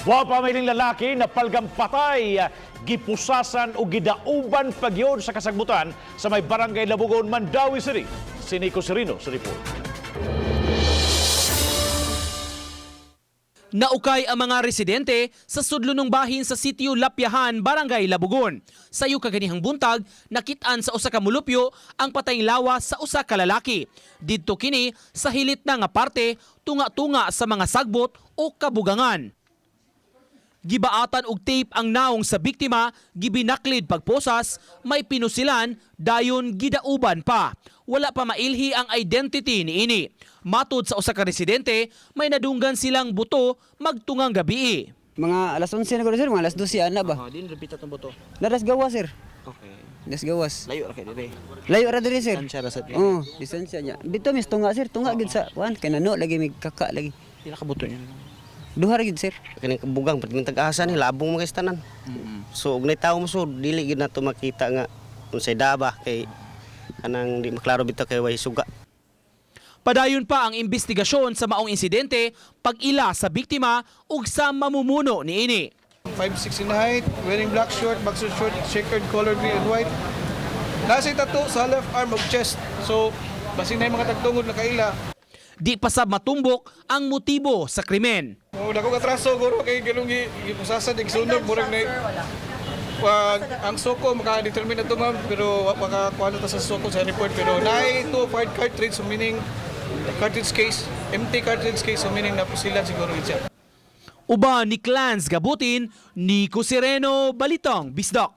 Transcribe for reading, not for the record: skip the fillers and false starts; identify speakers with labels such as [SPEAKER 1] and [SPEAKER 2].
[SPEAKER 1] Wa pamiling lalaki na palgang patay, gipusasan o gidauban pagyon sa kasagbutan sa may barangay Labugon, Mandawi City. Si Nico Serino sa report.
[SPEAKER 2] Naukay ang mga residente sa sudlunong bahin sa sitio Lapyahan, Barangay Labugon. Sayo kaganihang buntag, nakitaan sa usa ka mulupyo ang patayng lawas sa usa ka lalaki. Didto kini sa hilit na nga parte tunga-tunga sa mga sagbot o kabugangan. Gibaatan og tape ang naong sa biktima, gibinaklid pagposas, may pinusilan, dayon gidauban pa. Wala pa mailhi ang identity ni ini. Matod sa usa ka residente, may nadunggan silang buto magtungang gabi.
[SPEAKER 3] Mga alas 11 na ko sir, mga alas 12 ana ba?
[SPEAKER 2] Din repeat atong buto.
[SPEAKER 3] Naras gawas sir.
[SPEAKER 2] Okay.
[SPEAKER 3] Das gawas.
[SPEAKER 2] Layo ra kay dire.
[SPEAKER 3] Layo ra diri sir.
[SPEAKER 2] Distansya ra sa dire.
[SPEAKER 3] Oo, distansya niya. Dito mis tunga sir, tunga gid sa kuan kay nano lagi mig kaka lagi.
[SPEAKER 2] Pila ka buto niya?
[SPEAKER 3] Duha ra gid sir.
[SPEAKER 4] Kani kabugang pati tag-asa ni labong mga istanan. So og nay tawo mo so dili gid nato makita nga unsay daba kay kanang di maklaro bitaw kay way suga.
[SPEAKER 2] Padayon pa ang investigasyon sa maong insidente, pag-ila sa biktima ug sa mamumuno ni ini.
[SPEAKER 5] 5'6" in height, wearing black short, boxer short, checkered color green and white. Nasa tattoo sa left arm of chest. So, basin na yung mga tagtungod na kaila.
[SPEAKER 2] Di pa sab matumbok ang motibo sa krimen.
[SPEAKER 5] Dako katraso, guro, kay ganun gipusasan, igsunog, murag na ang soko, makadetermine na ito ma'am, pero makakuha na sa soko sa report. Pero na ito, fired cartridge, so meaning cartridge case, empty cartridge case, so meaning napusilan siguro siya.
[SPEAKER 2] Uba ni Clans Gabutin, Nico Sereno, Balitang Bisdak.